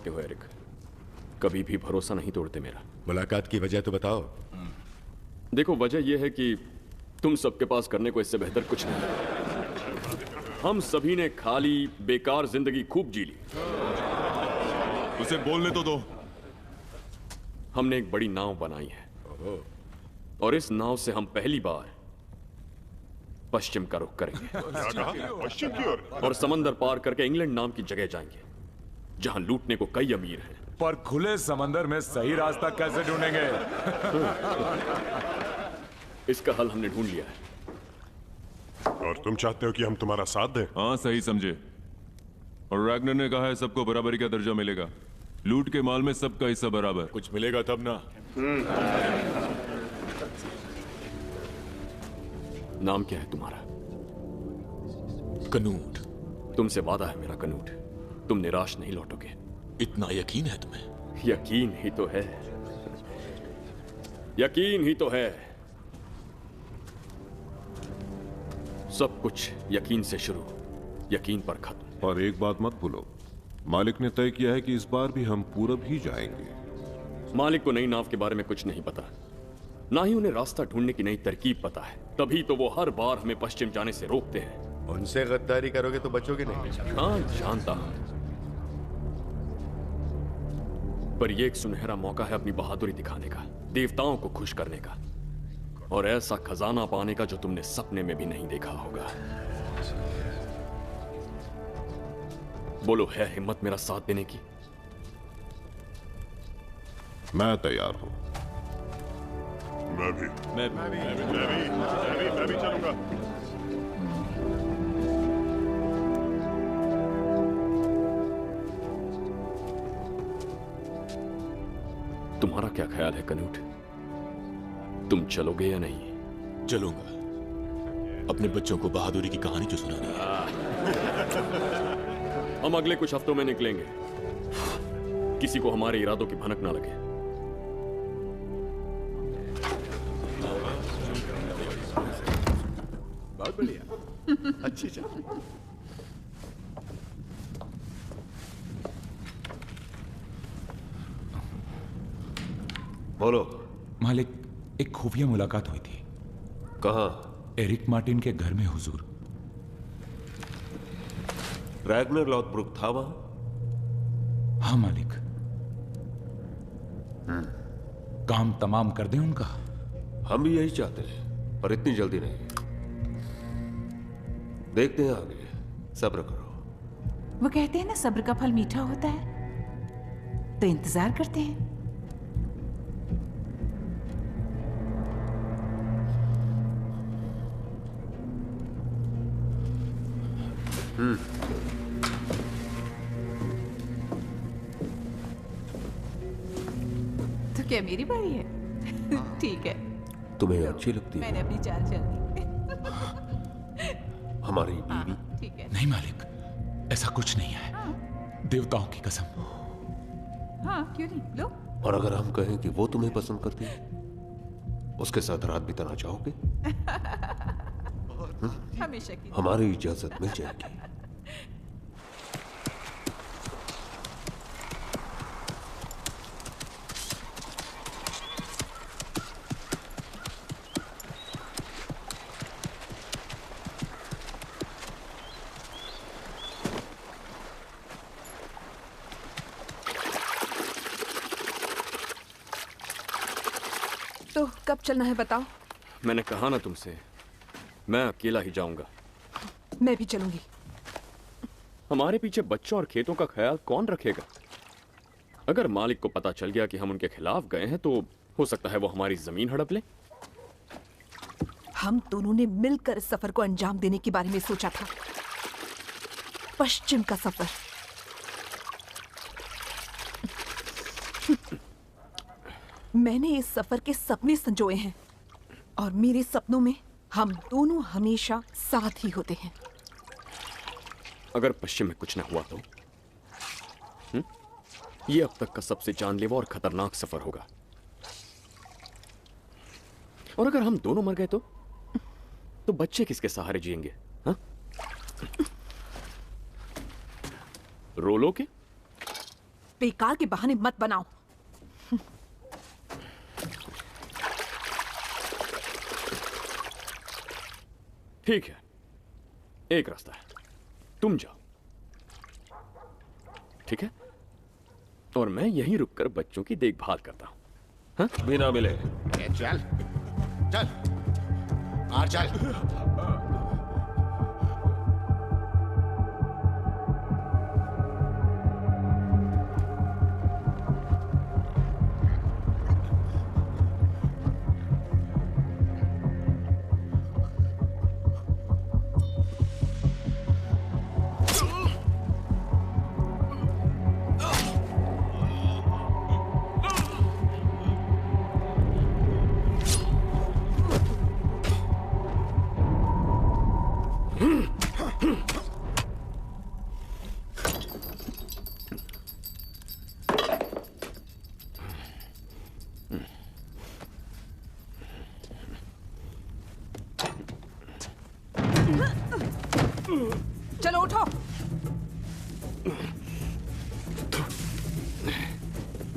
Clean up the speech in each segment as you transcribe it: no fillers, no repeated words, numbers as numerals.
सकते हो एरिक, कभी भी भरोसा नहीं तोड़ते मेरा। मुलाकात की वजह तो बताओ। देखो, वजह यह है कि तुम सबके पास करने को इससे बेहतर कुछ नहीं है। हम सभी ने खाली बेकार जिंदगी खूब जी ली। उसे बोलने तो दो। हमने एक बड़ी नाव बनाई है और इस नाव से हम पहली बार पश्चिम का रुख करेंगे। पश्चिम की ओर? और समंदर पार करके इंग्लैंड नाम की जगह जाएंगे जहां लूटने को कई अमीर हैं। पर खुले समंदर में सही रास्ता कैसे ढूंढेंगे? इसका हल हमने ढूंढ लिया है। और तुम चाहते हो कि हम तुम्हारा साथ दें? हाँ, सही समझे। और रैगनर ने कहा है सबको बराबरी का दर्जा मिलेगा। लूट के माल में सबका हिस्सा बराबर। कुछ मिलेगा तब ना। नाम क्या है तुम्हारा? कनूट। तुमसे वादा है मेरा कनूट, तुम निराश नहीं लौटोगे। इतना यकीन है तुम्हें? यकीन ही तो है, यकीन ही तो है। सब कुछ यकीन से शुरू, यकीन पर खत्म। और एक बात मत भूलो, मालिक ने तय किया है कि इस बार भी हम पूरब ही जाएंगे। मालिक को नई नाव के बारे में कुछ नहीं पता, ना ही उन्हें रास्ता ढूंढने की नई तरकीब पता है। तभी तो वो हर बार हमें पश्चिम जाने से रोकते हैं। उनसे गद्दारी करोगे तो बचोगे नहीं। हाँ, जानता हूं, पर यह एक सुनहरा मौका है अपनी बहादुरी दिखाने का, देवताओं को खुश करने का, और ऐसा खजाना पाने का जो तुमने सपने में भी नहीं देखा होगा। बोलो, है हिम्मत मेरा साथ देने की? मैं तैयार हूं। मैं भी चलूंगा। तुम्हारा क्या ख्याल है कनूट, तुम चलोगे या नहीं? चलूंगा। अपने बच्चों को बहादुरी की कहानी जो सुनानी है। हम अगले कुछ हफ्तों में निकलेंगे, किसी को हमारे इरादों की भनक ना लगे। बहुत बढ़िया। अच्छी चल। बोलो। मालिक, एक खुफिया मुलाकात हुई थी। कहाँ? एरिक मार्टिन के घर में हुजूर। रैगनर लॉथब्रुक था वहां? हाँ मालिक। काम तमाम कर दें उनका। हम भी यही चाहते हैं, पर इतनी जल्दी नहीं। देखते हैं आगे, सब्र करो। वो कहते हैं ना, सब्र का फल मीठा होता है, तो इंतजार करते हैं। तो क्या मेरी बारी है? ठीक है, तुम्हें अच्छी लगती है? मैंने अपनी चाल चल दी। हमारी बीवी? ठीक है। नहीं मालिक, ऐसा कुछ नहीं है। देवताओं की कसम। हाँ, क्यों नहीं, लो। और अगर हम कहें कि वो तुम्हें पसंद करती है, उसके साथ रात बिताना चाहोगे? हमेशा की। हमारी इजाजत मिल जाएगी। तो कब चलना है बताओ? मैंने कहा ना तुमसे, मैं अकेला ही जाऊंगा। मैं भी चलूंगी। हमारे पीछे बच्चों और खेतों का ख्याल कौन रखेगा? अगर मालिक को पता चल गया कि हम उनके खिलाफ गए हैं तो हो सकता है वो हमारी जमीन हड़प ले। हम दोनों ने मिलकर इस सफर को अंजाम देने के बारे में सोचा था। पश्चिम का सफर। मैंने इस सफर के सपने संजोए हैं और मेरे सपनों में हम दोनों हमेशा साथ ही होते हैं। अगर पश्चिम में कुछ न हुआ तो ये अब तक का सबसे जानलेवा और खतरनाक सफर होगा। और अगर हम दोनों मर गए तो बच्चे किसके सहारे जिएंगे? हाँ? रोलो के बेकार के बहाने मत बनाओ। ठीक है, एक रास्ता है, तुम जाओ, ठीक है? और मैं यहीं रुककर बच्चों की देखभाल करता हूं। हाँ? बिना मिले। चल चल और चल। चलो उठो।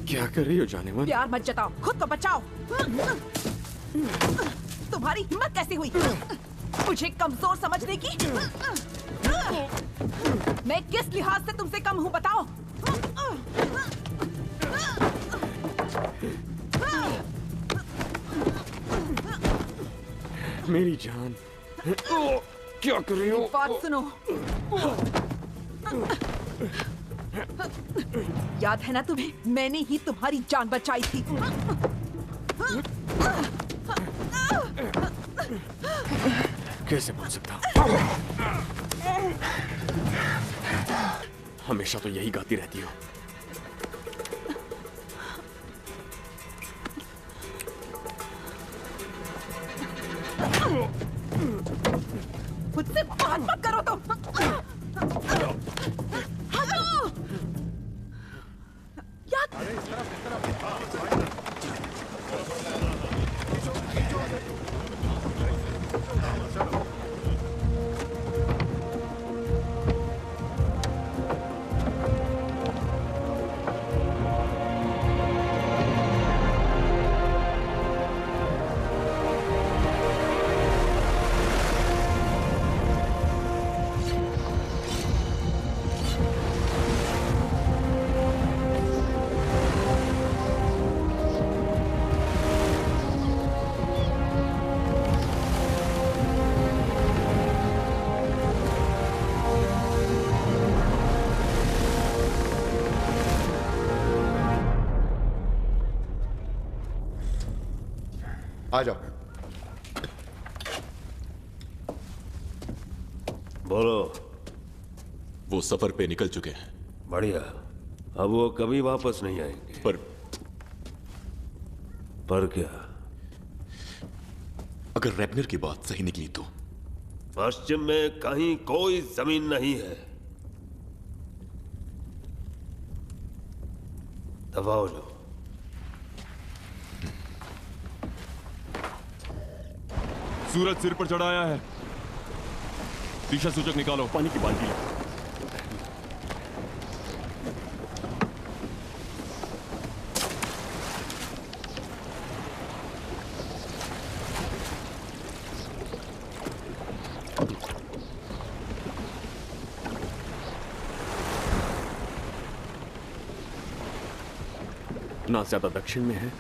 क्या कर रही हो जानेमन? प्यार मत जताओ, खुद को बचाओ। तुम्हारी हिम्मत कैसे हुई मुझे कमजोर समझने की? मैं किस लिहाज से तुमसे कम हूं बताओ? मेरी जान, क्या कर रही हो? बात सुनो। याद है ना तुम्हें, मैंने ही तुम्हारी जान बचाई थी। कैसे भूल सकता हूं? हमेशा तो यही गाती रहती हो। मुझसे बात मत करो तुम। हटो। याद आ जाओ। बोलो। वो सफर पे निकल चुके हैं। बढ़िया। अब वो कभी वापस नहीं आएंगे। पर क्या? अगर रैपनर की बात सही निकली तो? पश्चिम में कहीं कोई जमीन नहीं है। दबाओ लो। सूरज सिर पर चढ़ाया है। दिशा सूचक निकालो। पानी की बाल्टी लो। ना ज्यादा दक्षिण में है,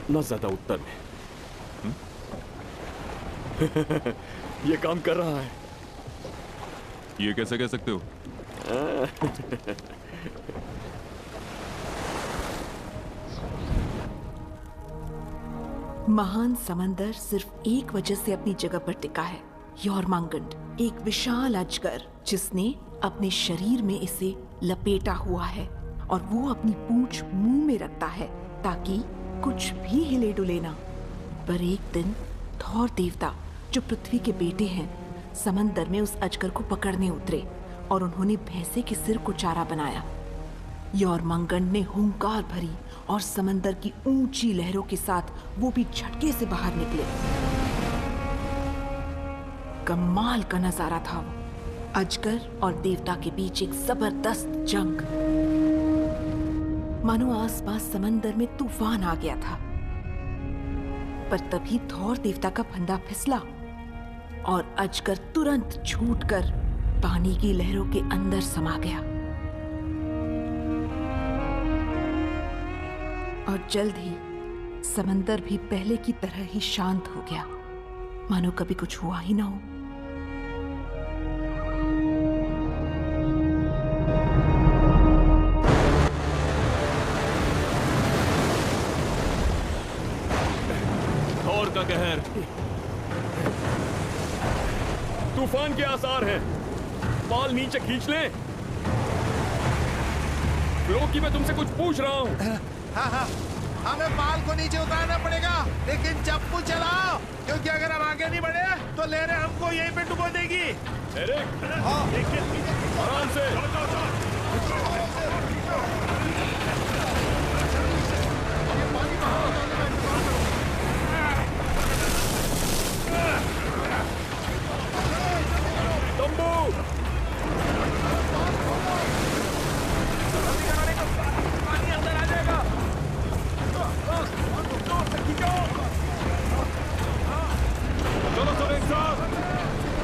ना ज्यादा उत्तर में। ये काम कर रहा है। ये कैसे कह सकते हो? महान समंदर सिर्फ एक वजह से अपनी जगह पर टिका है, योरमांगंड, एक विशाल अजगर जिसने अपने शरीर में इसे लपेटा हुआ है और वो अपनी पूंछ मुंह में रखता है ताकि कुछ भी हिले डुले ना। पर एक दिन थॉर देवता, जो पृथ्वी के बेटे हैं, समंदर में उस अजगर को पकड़ने उतरे और उन्होंने भैंसे के सिर को चारा बनाया। योरमांगंड ने हुंकार भरी और समंदर की ऊंची लहरों के साथ वो भी झटके से बाहर निकले। कमाल का नजारा था वो। अजगर और देवता के बीच एक जबरदस्त जंग। मानो आसपास समंदर में तूफान आ गया था। पर तभी थॉर देवता का फंदा फिसला और अजगर तुरंत छूटकर पानी की लहरों के अंदर समा गया और जल्द ही समंदर भी पहले की तरह ही शांत हो गया, मानो कभी कुछ हुआ ही ना हो। थॉर का कहर, तूफान के आसार हैं। पाल नीचे खींच ले। लोकी, मैं तुमसे कुछ पूछ रहा हूँ। हाँ हाँ, हमें पाल को नीचे उतारना पड़ेगा, लेकिन चप्पू चलाओ, क्योंकि अगर हम आगे नहीं बढ़े तो लहरें हमको यहीं पे डुबो देगी। एरिक, आराम से। तंबू। पानी अंदर आ जाएगा। चलो सब एक साथ,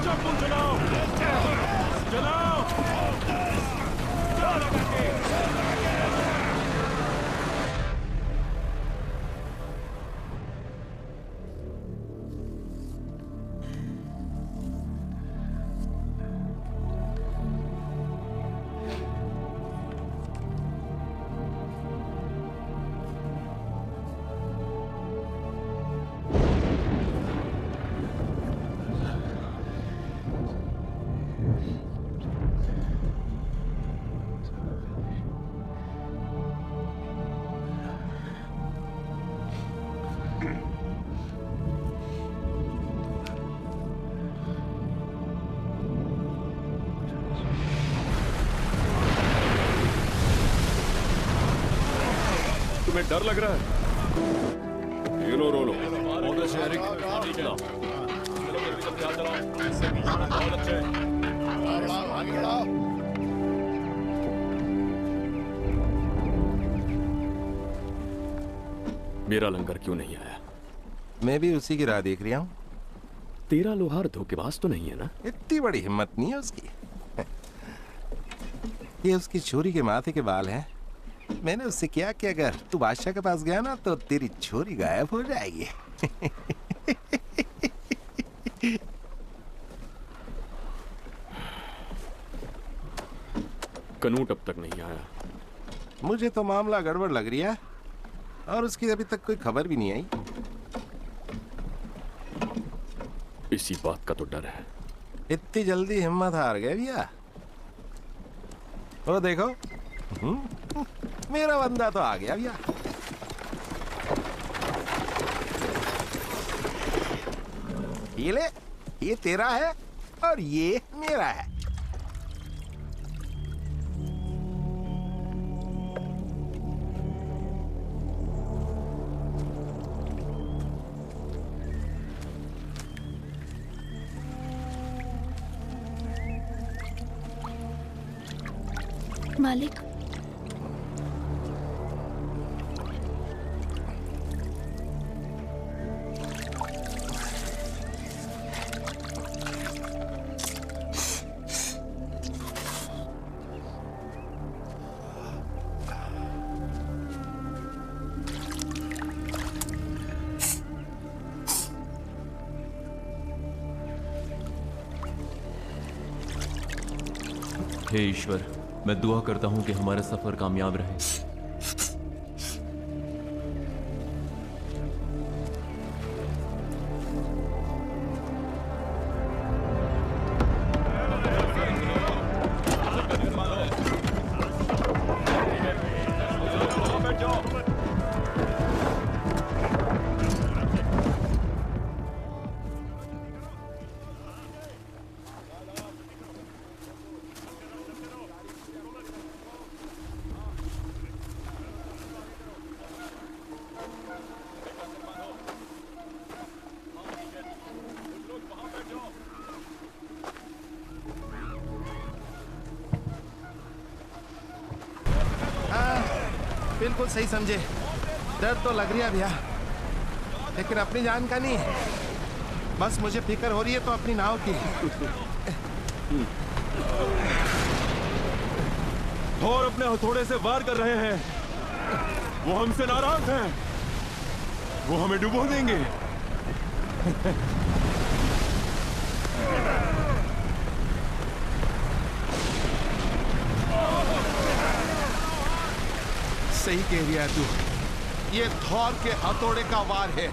चप्पू चलाओ, चलाओ। तुम्हें डर लग रहा है? ये लो रो लो। बहुत अच्छे एरिक। बहुत अच्छे। मेरा लंगर क्यों नहीं आया? मैं भी उसी की राह देख रहा हूँ। तेरा लोहार धोखेबाज तो नहीं है ना? इतनी बड़ी हिम्मत नहीं है उसकी। ये उसकी छोरी के माथे के बाल हैं। मैंने उससे किया कि अगर तू बादशाह के पास गया ना तो तेरी छोरी गायब हो जाएगी। कनूट अब तक नहीं आया। मुझे तो मामला गड़बड़ लग रही है और उसकी अभी तक कोई खबर भी नहीं आई। इसी बात का तो डर है। इतनी जल्दी हिम्मत हार गए भैया। वो देखो, मेरा बंदा तो आ गया भैया। ये ले, ये तेरा है और ये मेरा है। मालिक, हे ईश्वर, मैं दुआ करता हूं कि हमारा सफर कामयाब रहे। बिल्कुल सही समझे। डर तो लग रही है भैया, लेकिन अपनी जान का नहीं। बस मुझे फिक्र हो रही है तो अपनी नाव की। थोर अपने हथौड़े से वार कर रहे हैं। वो हमसे नाराज हैं। वो हमें डुबो देंगे। सही कह रही है तू, ये थोर के हथौड़े का वार है,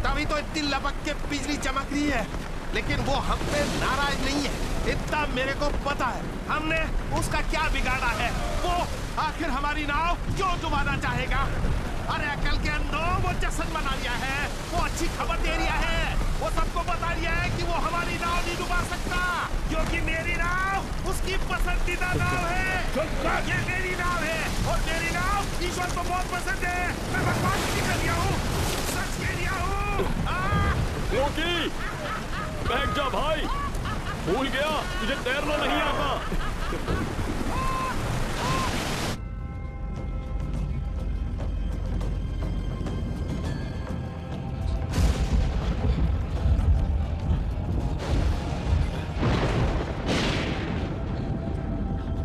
तभी तो इतनी लपक के बिजली चमक रही है। लेकिन वो हम पे नाराज नहीं है, इतना मेरे को पता है। हमने उसका क्या बिगाड़ा है? वो आखिर हमारी नाव क्यों डुबाना चाहेगा? अरे अकल के अंदर वो जश्न मना लिया है, वो अच्छी खबर दे रहा है, वो सबको बता रहा है कि वो हमारी नाव नहीं डुबा सकता, क्योंकि मेरी नाव उसकी पसंदीदा नाव है। ये मेरी नाव है और मेरी नाव ईश्वर को बहुत पसंद है। मैं भगवान की कह रहा हूँ, सच कह रहा हूँ। लोकी, बैठ जा भाई, भूल गया तुझे तैरना नहीं आता।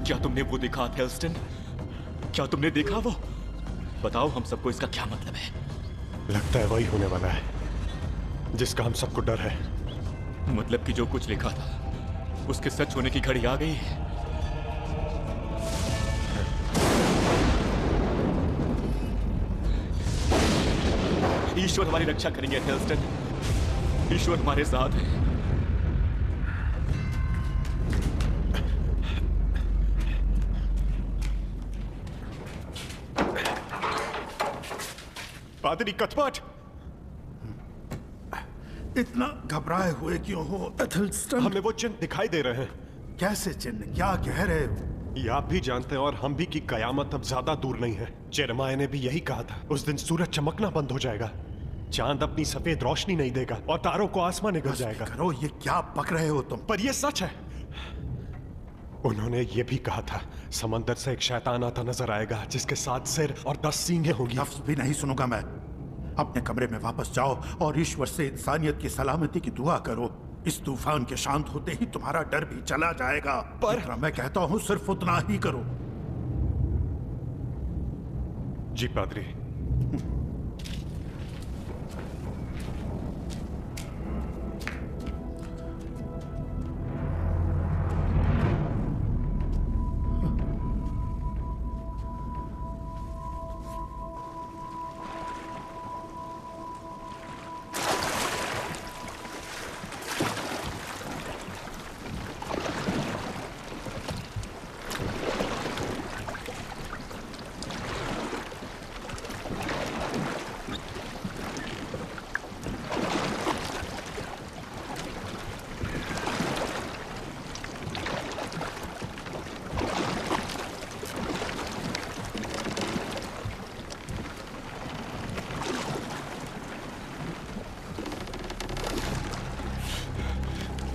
क्या तुमने वो देखा थेल्स्टन? क्या तुमने देखा वो? बताओ हम सबको इसका क्या मतलब है? लगता है वही होने वाला है जिसका हम सबको डर है। मतलब कि जो कुछ लिखा था उसके सच होने की घड़ी आ गई। ईश्वर हमारी रक्षा करेंगे थेल्स्टन। ईश्वर हमारे साथ है। पादरी कथपट, इतना घबराए हुए क्यों हो एथेल्स्टन? हमें वो चिन्ह दिखाई दे रहे हैं। कैसे चिन्ह? क्या कह रहे हो? ये आप भी जानते हैं और हम भी कि कयामत अब ज्यादा दूर नहीं है। जेरेमाया ने भी यही कहा था। उस दिन सूरज चमकना बंद हो जाएगा, चांद अपनी सफेद रोशनी नहीं देगा और तारों को आसमान निगल जाएगा। करो, ये क्या बक रहे हो तुम? पर ये सच है। उन्होंने ये भी कहा था समंदर से एक शैतान आता नजर आएगा जिसके 7 सिर और 10 सींगें होंगी। लफ्ज भी नहीं सुनूंगा मैं। अपने कमरे में वापस जाओ और ईश्वर से इंसानियत की सलामती की दुआ करो। इस तूफान के शांत होते ही तुम्हारा डर भी चला जाएगा। पर मैं कहता हूँ सिर्फ उतना ही करो। जी पादरी।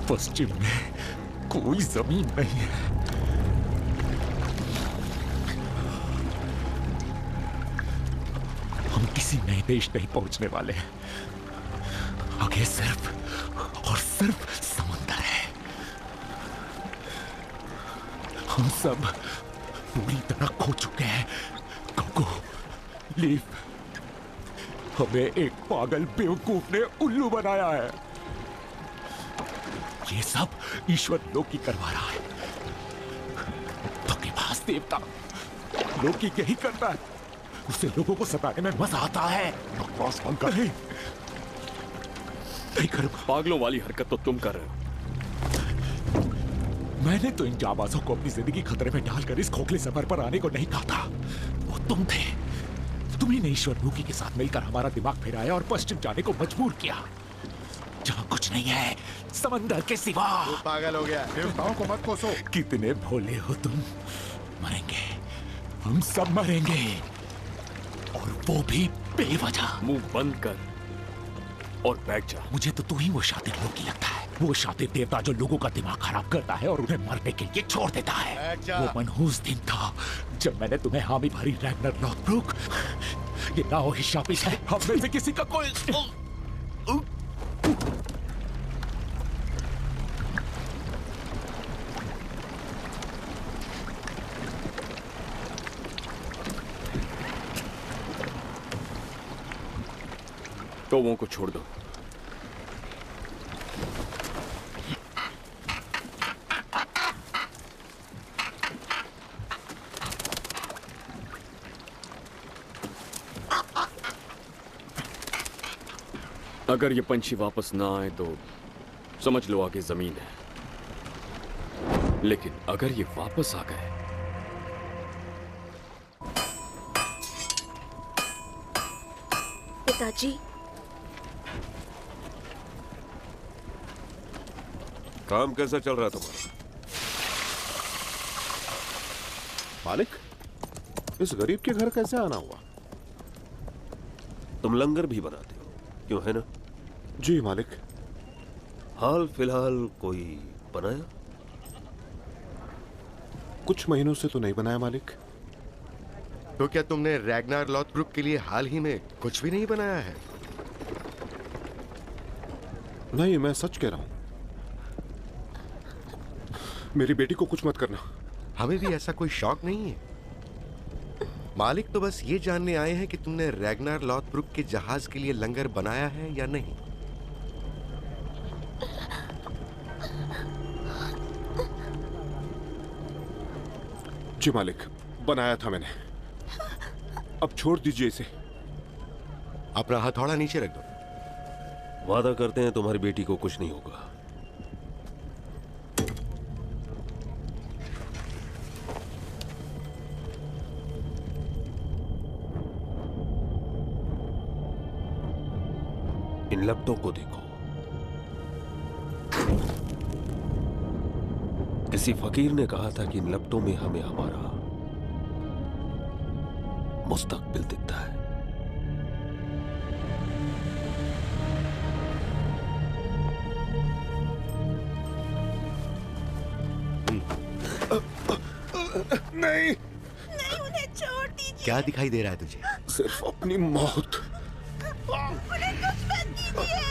पश्चिम में कोई जमीन नहीं है। हम किसी नए देश नहीं पहुंचने वाले हैं। आगे सिर्फ और सिर्फ समंदर है। हम सब पूरी तरह खो चुके हैं। कोको, लीव, हमें एक पागल बेवकूफ ने उल्लू बनाया है। ये सब ईश्वर लोकी करवा रहा है। धोखेबाज देवता लोकी यही करता है। उसे लोगों को सताने में मजा आता है। बकवास बंद कर। नहीं करूंगा। पागलों वाली हरकत तो तुम कर रहे हो। मैंने तो इन जाबाजों को अपनी जिंदगी खतरे में डालकर इस खोखले सफर पर आने को नहीं कहा था। वो तुम थे। तुम्ही ने ईश्वर लोकी के साथ मिलकर हमारा दिमाग फिराया और पश्चिम जाने को मजबूर किया, जहां कुछ नहीं है समंदर के सिवा। तू पागल हो गया। देवताओं को मत कोसो। कितने भोले हो तुम। मरेंगे, हम सब मरेंगे, और वो भी बेवजह। मुंह बंद कर और बैठ जा। मुझे तो तू ही वो शातिर लोकी लगता है। वो शातिर देवता जो लोगों का दिमाग खराब करता है और उन्हें मरने के लिए छोड़ देता है। वो मनहूस दिन था जब मैंने तुम्हें हामी भरी रैग्नर लॉथब्रुक, ये नाओ ही शापिश है, हम में से किसी का कोई कौवों को छोड़ दो। अगर ये पंछी वापस ना आए तो समझ लो आगे जमीन है, लेकिन अगर ये वापस आ गए पिताजी, काम कैसा चल रहा तुम्हारा? मालिक, इस गरीब के घर कैसे आना हुआ? तुम लंगर भी बनाते हो, क्यों है ना? जी मालिक। हाल फिलहाल कोई बनाया? कुछ महीनों से तो नहीं बनाया मालिक। तो क्या तुमने रैग्नार लॉथब्रुक के लिए हाल ही में कुछ भी नहीं बनाया है? नहीं, मैं सच कह रहा हूं। मेरी बेटी को कुछ मत करना। हमें भी ऐसा कोई शौक नहीं है। मालिक तो बस ये जानने आए हैं कि तुमने रैग्नार लॉथब्रुक के जहाज के लिए लंगर बनाया है या नहीं। जी मालिक, बनाया था मैंने। अब छोड़ दीजिए इसे। अपना हथौड़ा नीचे रख दो। वादा करते हैं तुम्हारी बेटी को कुछ नहीं होगा। इन लपटों को देखो। किसी फकीर ने कहा था कि इन लपटों में हमें हमारा मुस्तकबिल दिखता है। नहीं, उन्हें छोड़ दीजिए। क्या दिखाई दे रहा है तुझे? सिर्फ अपनी मौत। उन्हें कुछ मत कीजिए।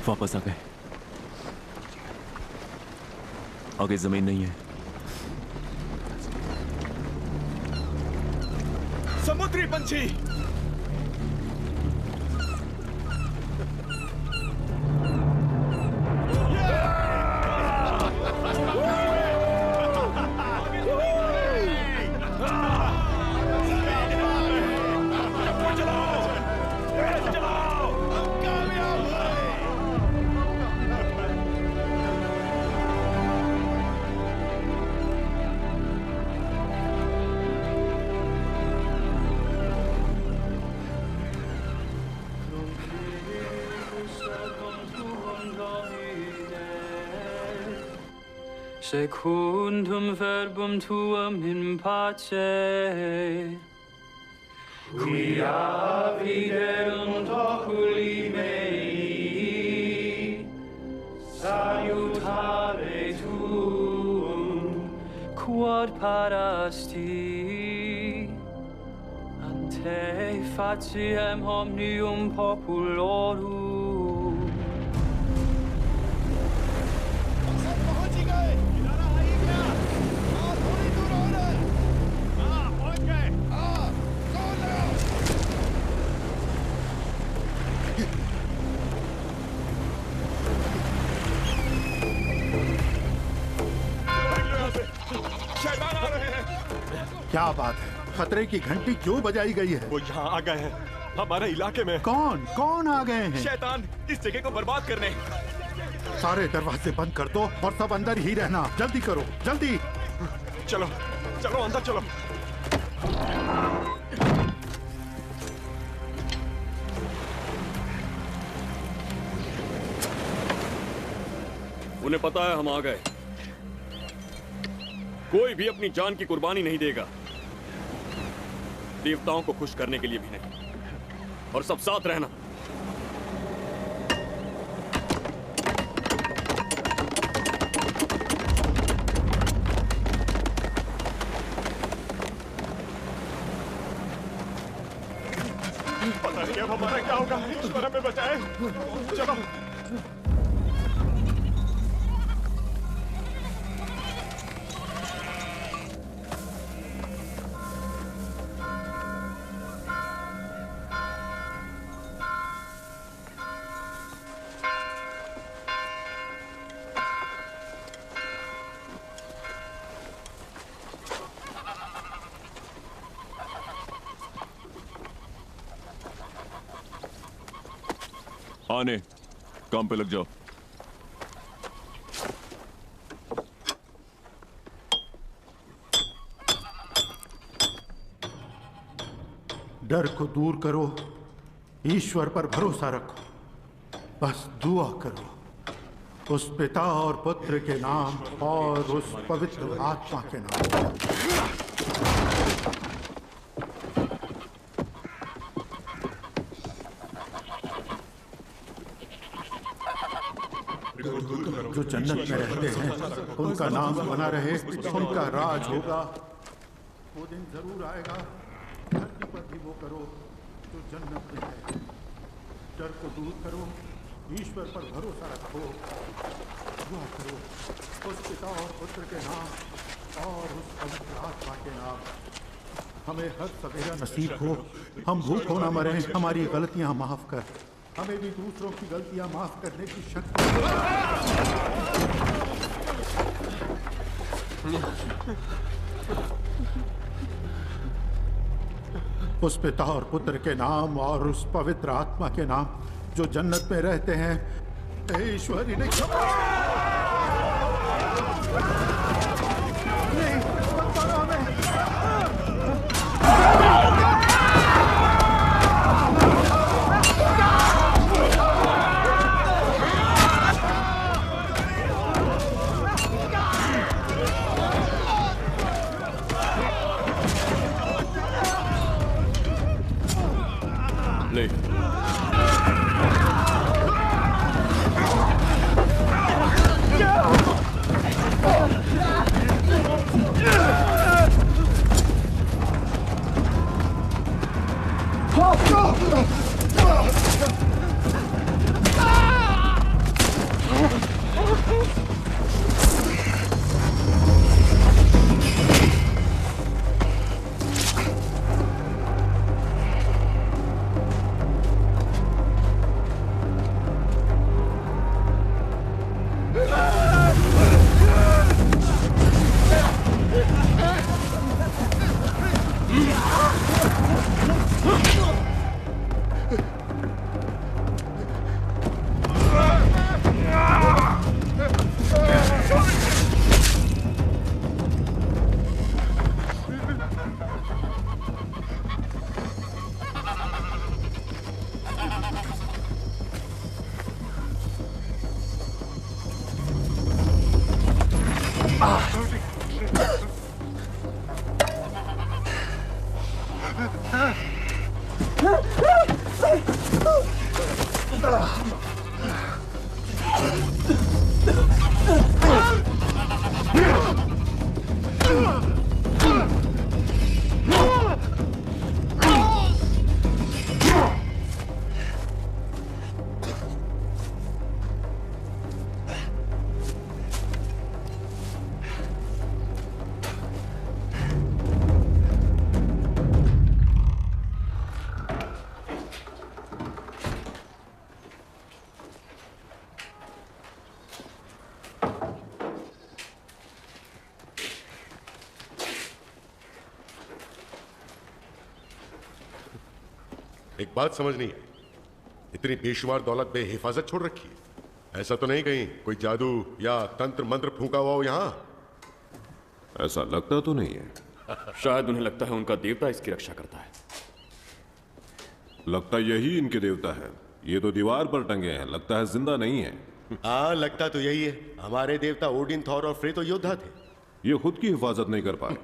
वापस आ गए। आगे जमीन नहीं है। समुद्री पंछी, Secundum verbum tuum in pace, quia viderunt oculi mei, salutare tuum, quod parasti, ante faciem omnium populorum. क्या बात है? खतरे की घंटी क्यों बजाई गई है? वो यहाँ आ गए हैं, हमारे इलाके में। कौन कौन आ गए हैं? शैतान, इस जगह को बर्बाद करने। सारे दरवाजे बंद कर दो और सब अंदर ही रहना। जल्दी करो, जल्दी। चलो चलो अंदर चलो। उन्हें पता है हम आ गए। कोई भी अपनी जान की कुर्बानी नहीं देगा, देवताओं को खुश करने के लिए भी नहीं। और सब साथ रहना। पता नहीं अब हमारा क्या होगा। ईश्वर हमें बचाए। चलो। आने, काम पे लग जाओ। डर को दूर करो, ईश्वर पर भरोसा रखो, बस दुआ करो उस पिता और पुत्र के नाम और उस पवित्र आत्मा के नाम। जो जन्नत में रहते हैं उनका नाम बना रहे, उनका राज होगा। वो दिन जरूर आएगा। धरती पर भी वो करो जो जन्नत में है। डर को दूर करो, ईश्वर पर भरोसा रखो, दुआ करो उस पिता और पुत्र के नाम और उस पवित्र आत्मा के नाम। हमें हर सवेरा नसीब हो, हम भूखों ना मरें, हमारी गलतियां माफ कर। हमें भी दूसरों की गलतियां माफ करने की शक्ति। उस पिता और पुत्र के नाम और उस पवित्र आत्मा के नाम जो जन्नत में रहते हैं। हे ईश्वर, इन्हें क्षमा नहीं, मत करो हमें। ले। एक बात समझ नहीं है, इतनी बेशुमार दौलत बेहिफाजत छोड़ रखी है। ऐसा तो नहीं कहीं कोई जादू या तंत्र मंत्र फूंका हुआ हो यहाँ? ऐसा लगता तो नहीं है। शायद उन्हें लगता है उनका देवता इसकी रक्षा करता है। लगता यही इनके देवता है। ये तो दीवार पर टंगे हैं, लगता है जिंदा नहीं है। हाँ, लगता तो यही है। हमारे देवता ओडिन, थॉर और फ्रे तो योद्धा थे। ये खुद की हिफाजत नहीं कर पाए।